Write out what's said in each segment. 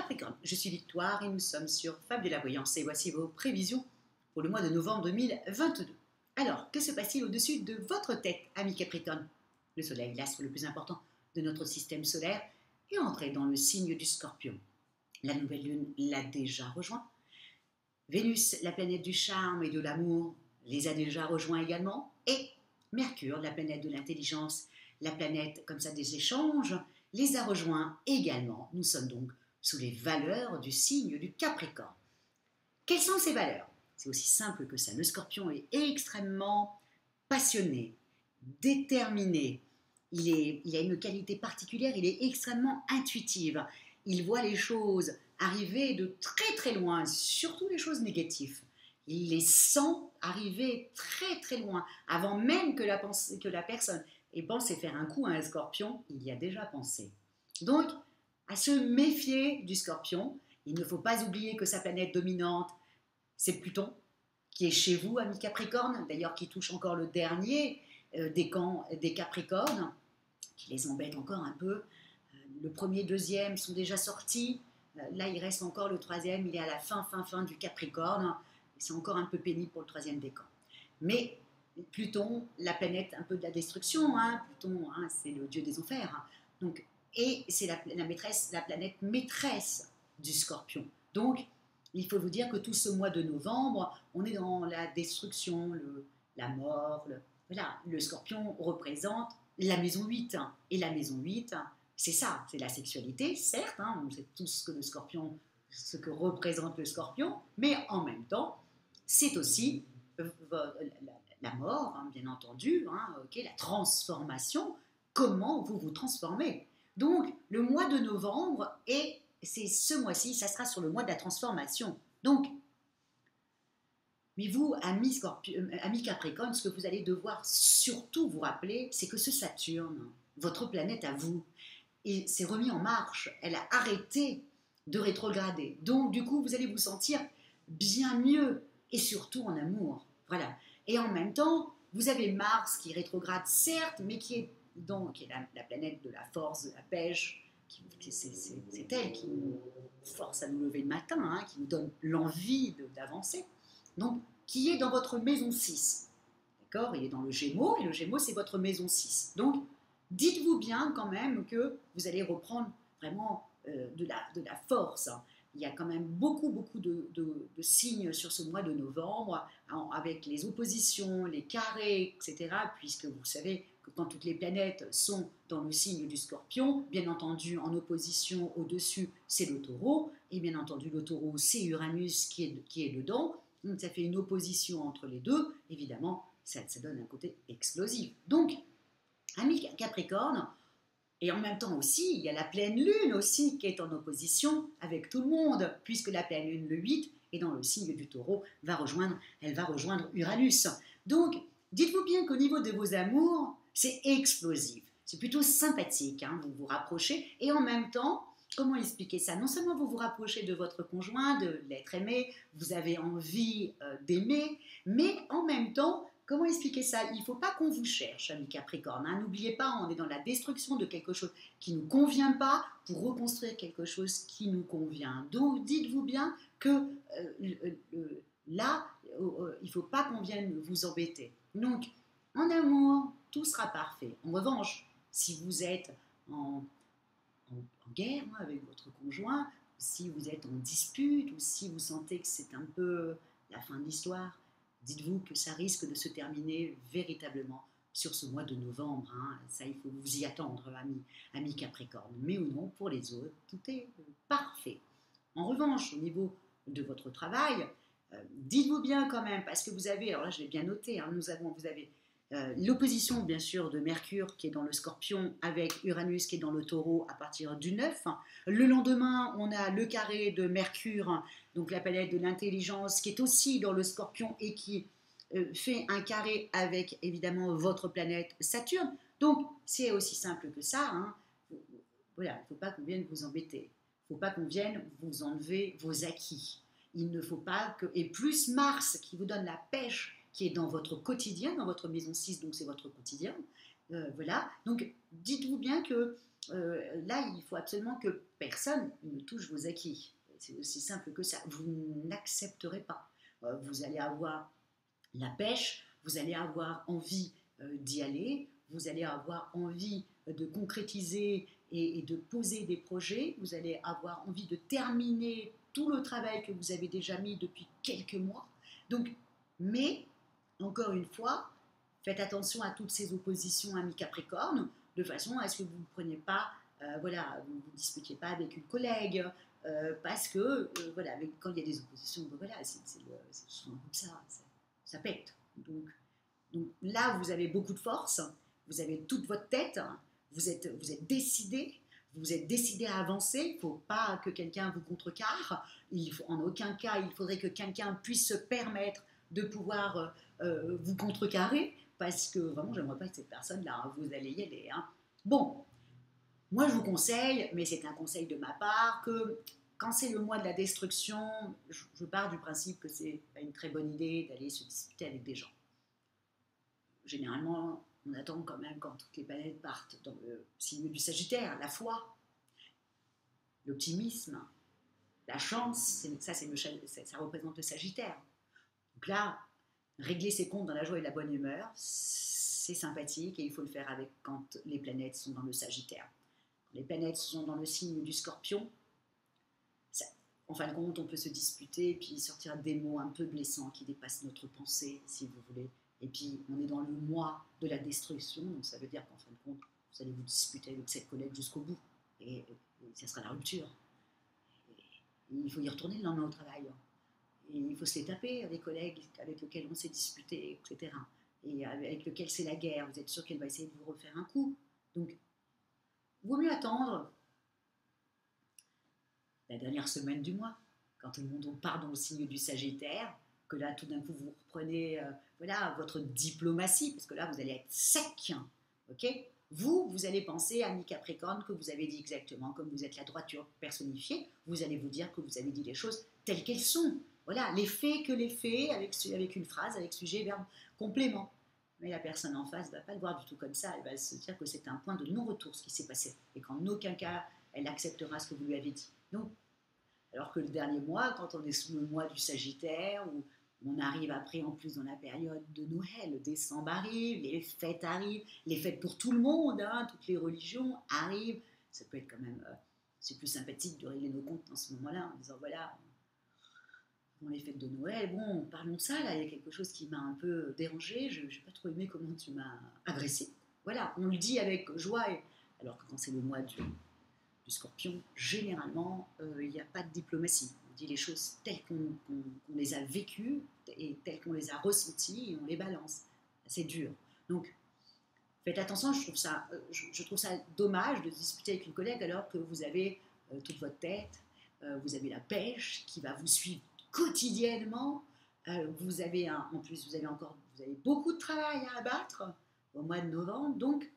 Capricorne, je suis Victoire et nous sommes sur Fable de la Voyance et voici vos prévisions pour le mois de novembre 2022. Alors, que se passe-t-il au-dessus de votre tête, ami Capricorne? Le Soleil, l'astre le plus important de notre système solaire, est entré dans le signe du Scorpion. La nouvelle lune l'a déjà rejoint. Vénus, la planète du charme et de l'amour, les a déjà rejoints également. Et Mercure, la planète de l'intelligence, la planète comme ça des échanges, les a rejoints également. Nous sommes donc sous les valeurs du signe du Capricorne. Quelles sont ces valeurs? C'est aussi simple que ça. Le Scorpion est extrêmement passionné, déterminé. Il a une qualité particulière, il est extrêmement intuitif. Il voit les choses arriver de très très loin, surtout les choses négatives. Il les sent arriver très très loin, avant même que la personne ait pensé faire un coup à un Scorpion, il y a déjà pensé. Donc, à se méfier du Scorpion. Il ne faut pas oublier que sa planète dominante, c'est Pluton, qui est chez vous, ami Capricorne, d'ailleurs qui touche encore le dernier des Capricornes, qui les embête encore un peu. Le premier, deuxième sont déjà sortis. Là, il reste encore le troisième, il est à la fin du Capricorne. C'est encore un peu pénible pour le troisième décan. Mais Pluton, la planète un peu de la destruction, Pluton, c'est le dieu des enfers. Donc, et c'est la planète maîtresse du Scorpion. Donc, il faut vous dire que tout ce mois de novembre, on est dans la destruction, la mort. Voilà, le Scorpion représente la maison 8. Et la maison 8, c'est ça, c'est la sexualité, certes. On sait tous que ce que représente le Scorpion, mais en même temps, c'est aussi la mort, bien entendu, la transformation, comment vous vous transformez. Donc, le mois de novembre, et c'est ce mois-ci, ça sera sur le mois de la transformation. Donc, mais vous, amis Capricorne, ce que vous allez devoir surtout vous rappeler, c'est que ce Saturne, votre planète à vous, s'est remis en marche. Elle a arrêté de rétrograder. Donc, du coup, vous allez vous sentir bien mieux, et surtout en amour. Voilà. Et en même temps, vous avez Mars qui rétrograde, certes, mais qui est la planète de la force, de la pêche. C'est elle qui nous force à nous lever le matin, qui nous donne l'envie d'avancer. Donc, qui est dans votre maison 6. D'accord? Il est dans le Gémeaux, et le Gémeaux, c'est votre maison 6. Donc, dites-vous bien quand même que vous allez reprendre vraiment de la force. Il y a quand même beaucoup de signes sur ce mois de novembre, avec les oppositions, les carrés, etc. Puisque vous savez que quand toutes les planètes sont dans le signe du Scorpion, bien entendu en opposition au-dessus, c'est le Taureau, et bien entendu le Taureau, c'est Uranus qui est dedans. Donc ça fait une opposition entre les deux, évidemment, ça donne un côté explosif. Donc, ami Capricorne, et en même temps aussi, il y a la pleine lune aussi qui est en opposition avec tout le monde, puisque la pleine lune, le 8, est dans le signe du Taureau, elle va rejoindre Uranus. Donc, dites-vous bien qu'au niveau de vos amours, c'est explosif. C'est plutôt sympathique, vous vous rapprochez, et en même temps, comment expliquer ça? Non seulement vous vous rapprochez de votre conjoint, de l'être aimé, vous avez envie d'aimer, mais en même temps, comment expliquer ça? Il ne faut pas qu'on vous cherche, ami Capricorne. N'oubliez pas, on est dans la destruction de quelque chose qui ne nous convient pas pour reconstruire quelque chose qui nous convient. Donc, dites-vous bien que là, il ne faut pas qu'on vienne vous embêter. Donc, en amour, tout sera parfait. En revanche, si vous êtes en guerre avec votre conjoint, si vous êtes en dispute, ou si vous sentez que c'est un peu la fin de l'histoire, dites-vous que ça risque de se terminer véritablement sur ce mois de novembre. Ça, il faut vous y attendre, ami Capricorne. Mais ou non, pour les autres, tout est parfait. En revanche, au niveau de votre travail, dites-vous bien quand même, parce que vous avez, alors là je l'ai bien noté, vous avez l'opposition bien sûr de Mercure qui est dans le Scorpion avec Uranus qui est dans le Taureau à partir du 9. Le lendemain, on a le carré de Mercure, donc la planète de l'intelligence qui est aussi dans le Scorpion et qui fait un carré avec évidemment votre planète Saturne. Donc c'est aussi simple que ça. Voilà, il ne faut pas qu'on vienne vous embêter. Il ne faut pas qu'on vienne vous enlever vos acquis. Il ne faut pas que... Et plus Mars qui vous donne la pêche qui est dans votre quotidien, dans votre maison 6, donc c'est votre quotidien. Voilà. Donc, dites-vous bien que là, il faut absolument que personne ne touche vos acquis. C'est aussi simple que ça. Vous n'accepterez pas. Vous allez avoir la pêche, vous allez avoir envie d'y aller, vous allez avoir envie de concrétiser et de poser des projets, vous allez avoir envie de terminer tout le travail que vous avez déjà mis depuis quelques mois. Donc, mais, encore une fois, faites attention à toutes ces oppositions amis Capricorne, de façon à ce que vous ne preniez pas, voilà, vous ne vous disputiez pas avec une collègue, parce que, voilà, quand il y a des oppositions, ben voilà, c'est souvent comme ça pète. Donc là, vous avez beaucoup de force, vous avez toute votre tête, vous êtes décidé à avancer, il ne faut pas que quelqu'un vous contrecarre, en aucun cas, il faudrait que quelqu'un puisse se permettre de pouvoir vous contrecarrer, parce que vraiment, j'aimerais pas que cette personne-là, hein, vous allez y aller. Hein. Bon, moi je vous conseille, mais c'est un conseil de ma part, que quand c'est le mois de la destruction, je pars du principe que c'est pas une très bonne idée d'aller se disputer avec des gens. Généralement, on attend quand même quand toutes les planètes partent dans le signe du Sagittaire, la foi, l'optimisme, la chance, ça représente le Sagittaire. Donc là, régler ses comptes dans la joie et la bonne humeur, c'est sympathique et il faut le faire avec quand les planètes sont dans le Sagittaire. Quand les planètes sont dans le signe du Scorpion, ça, en fin de compte, on peut se disputer et puis sortir des mots un peu blessants qui dépassent notre pensée, si vous voulez. Et puis, on est dans le mois de la destruction, donc ça veut dire qu'en fin de compte, vous allez vous disputer avec cette collègue jusqu'au bout. Et ça sera la rupture. Et il faut y retourner le lendemain au travail. Et il faut se les taper, des collègues avec lesquels on s'est disputé, etc. Et avec lesquels c'est la guerre. Vous êtes sûr qu'elle va essayer de vous refaire un coup. Donc, vaut mieux attendre la dernière semaine du mois, quand tout le monde part dans le signe du Sagittaire, que là, tout d'un coup, vous reprenez voilà, votre diplomatie, parce que là, vous allez être sec. Ok ? Vous allez penser à mi-Capricorne que vous avez dit exactement, comme vous êtes la droiture personnifiée, vous allez vous dire que vous avez dit les choses telles qu'elles sont. Voilà, les faits que les faits, avec une phrase, avec sujet, verbe, complément. Mais la personne en face ne va pas le voir du tout comme ça, elle va se dire que c'est un point de non-retour ce qui s'est passé, et qu'en aucun cas, elle acceptera ce que vous lui avez dit. Donc, alors que le dernier mois, quand on est sous le mois du Sagittaire, où on arrive après en plus dans la période de Noël, décembre arrive, les fêtes pour tout le monde, hein, toutes les religions arrivent, ça peut être quand même, c'est plus sympathique de régler nos comptes dans ce moment-là, en disant voilà, dans les fêtes de Noël, bon, parlons de ça, là, il y a quelque chose qui m'a un peu dérangé, je n'ai pas trop aimé comment tu m'as agressé. Voilà, on le dit avec joie, alors que quand c'est le mois du Scorpion, généralement, il n'y a pas de diplomatie. On dit les choses telles qu'on les a vécues et telles qu'on les a ressenties et on les balance. C'est dur. Donc, faites attention, je trouve ça dommage de discuter avec une collègue alors que vous avez toute votre tête, vous avez la pêche qui va vous suivre quotidiennement, en plus vous avez beaucoup de travail à abattre au mois de novembre, donc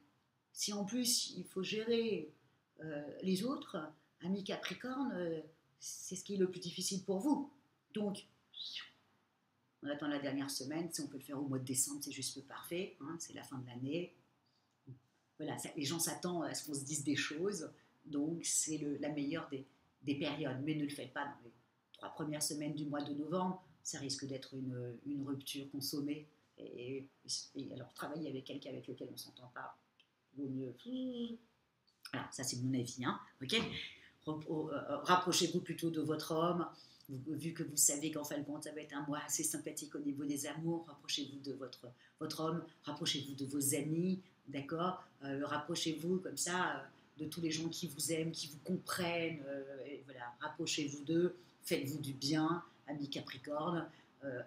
si en plus il faut gérer les autres, amis Capricorne, c'est ce qui est le plus difficile pour vous. Donc, on attend la dernière semaine, si on peut le faire au mois de décembre, c'est juste parfait, hein, c'est la fin de l'année. Voilà, les gens s'attendent à ce qu'on se dise des choses, donc c'est la meilleure des périodes, mais ne le faites pas dans les 3 premières semaines du mois de novembre, ça risque d'être une rupture consommée, et alors travailler avec quelqu'un avec lequel on ne s'entend pas, vaut mieux... Alors, ça c'est mon avis, hein, ok ? Rapprochez-vous plutôt de votre homme, vu que vous savez qu'en fin de compte ça va être un mois assez sympathique au niveau des amours, rapprochez-vous de votre homme, rapprochez-vous de vos amis, d'accord ? Rapprochez-vous comme ça de tous les gens qui vous aiment, qui vous comprennent, et voilà, rapprochez-vous d'eux, faites-vous du bien, amis Capricorne,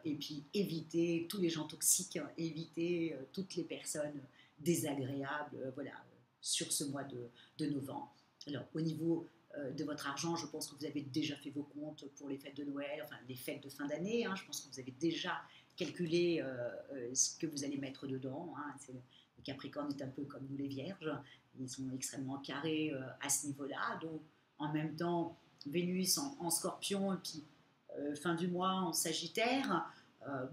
et puis évitez tous les gens toxiques, évitez toutes les personnes désagréables, voilà, sur ce mois de novembre. Alors, au niveau de votre argent, je pense que vous avez déjà fait vos comptes pour les fêtes de Noël, enfin les fêtes de fin d'année, hein, je pense que vous avez déjà calculé ce que vous allez mettre dedans, hein, le Capricorne est un peu comme nous les Vierges, ils sont extrêmement carrés à ce niveau-là, donc en même temps, Vénus en Scorpion, et puis fin du mois en Sagittaire,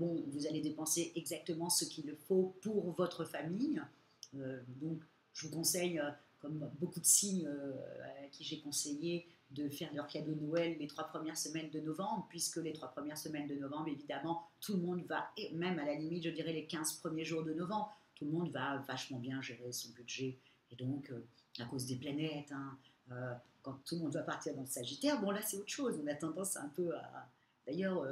bon, vous allez dépenser exactement ce qu'il faut pour votre famille, donc je vous conseille comme beaucoup de signes à qui j'ai conseillé de faire leur cadeau de Noël les 3 premières semaines de novembre, puisque les 3 premières semaines de novembre, évidemment, tout le monde va, et même à la limite, je dirais les 15 premiers jours de novembre, tout le monde va vachement bien gérer son budget. Et donc, à cause des planètes, hein, quand tout le monde va partir dans le Sagittaire, bon là c'est autre chose, on a tendance un peu à... D'ailleurs,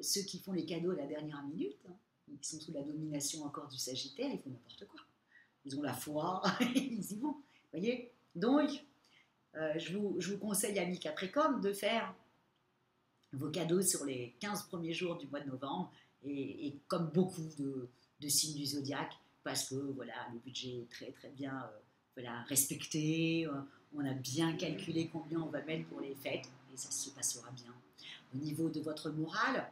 ceux qui font les cadeaux à la dernière minute, hein, qui sont sous la domination encore du Sagittaire, ils font n'importe quoi. Ils ont la foi, ils y vont. Vous voyez. Donc, je vous conseille, amis Capricorne, de faire vos cadeaux sur les 15 premiers jours du mois de novembre, et comme beaucoup de signes du zodiaque, parce que voilà, le budget est très très bien voilà, respecté, on a bien calculé combien on va mettre pour les fêtes, et ça se passera bien. Au niveau de votre morale,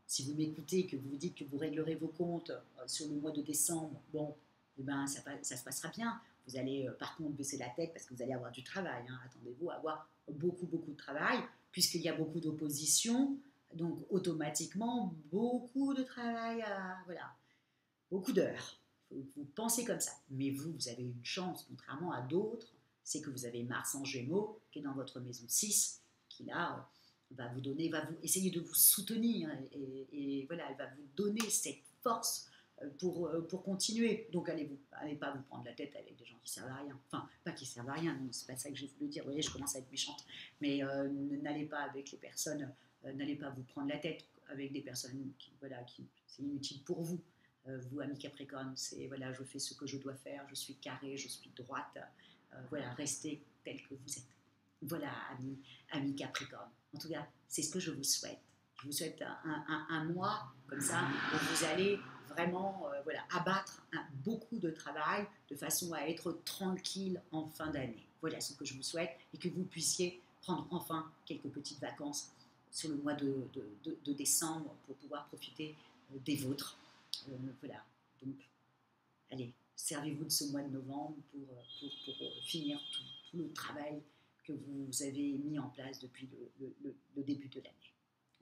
si vous m'écoutez, que vous vous dites que vous réglerez vos comptes sur le mois de décembre, bon, eh ben, ça se passera bien. Vous allez par contre baisser la tête parce que vous allez avoir du travail. Hein. Attendez-vous à avoir beaucoup, beaucoup de travail, puisqu'il y a beaucoup d'opposition. Donc automatiquement, beaucoup de travail, voilà, beaucoup d'heures. Vous pensez comme ça. Mais vous avez une chance, contrairement à d'autres, c'est que vous avez Mars en Gémeaux, qui est dans votre maison 6, qui là va vous donner, va vous essayer de vous soutenir, et voilà, elle va vous donner cette force pour continuer. Donc allez pas vous prendre la tête avec des gens qui servent à rien. Enfin, pas qui servent à rien, non, c'est pas ça que j'ai voulu dire. Vous voyez, je commence à être méchante. Mais n'allez pas avec les personnes, n'allez pas vous prendre la tête avec des personnes qui, voilà, qui c'est inutile pour vous. Vous, amis Capricorne, c'est voilà, je fais ce que je dois faire, je suis carré, je suis droite. Voilà, restez tel que vous êtes. Voilà, amis Capricorne. En tout cas, c'est ce que je vous souhaite. Je vous souhaite un mois comme ça où vous allez vraiment voilà, abattre beaucoup de travail de façon à être tranquille en fin d'année. Voilà ce que je vous souhaite, et que vous puissiez prendre enfin quelques petites vacances sur le mois de décembre pour pouvoir profiter des vôtres. Voilà, donc allez, servez-vous de ce mois de novembre pour finir tout le travail que vous avez mis en place depuis le début de l'année.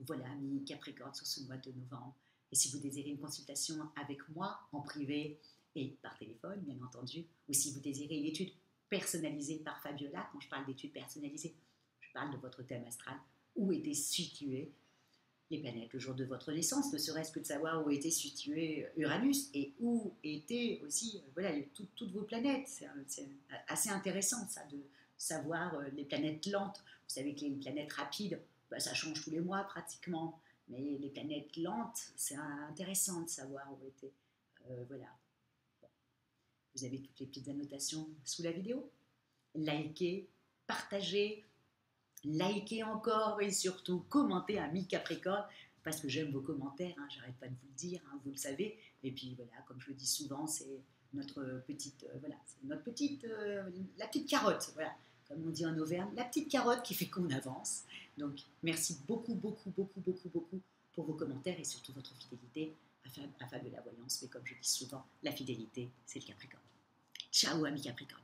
Voilà, amis Capricorne, sur ce mois de novembre. Et si vous désirez une consultation avec moi en privé et par téléphone, bien entendu, ou si vous désirez une étude personnalisée par Fabiola, quand je parle d'études personnalisées, je parle de votre thème astral, où étaient situées les planètes le jour de votre naissance, ne serait-ce que de savoir où était situé Uranus et où étaient aussi voilà, toutes vos planètes. C'est assez intéressant ça, de savoir les planètes lentes. Vous savez que les planètes rapides, bah, ça change tous les mois pratiquement, mais les planètes lentes, c'est intéressant de savoir où étaient. Voilà. Bon. Vous avez toutes les petites annotations sous la vidéo. Likez, partagez, likez encore, et surtout commentez, amis Capricorne, parce que j'aime vos commentaires, hein, j'arrête pas de vous le dire, hein, vous le savez. Et puis voilà, comme je le dis souvent, c'est notre petite, voilà, c'est notre petite, la petite carotte, voilà, comme on dit en Auvergne, la petite carotte qui fait qu'on avance. Donc merci beaucoup, beaucoup, beaucoup, beaucoup, beaucoup pour vos commentaires et surtout votre fidélité à Fab de la Voyance. Mais comme je dis souvent, la fidélité, c'est le Capricorne. Ciao, amis Capricorne.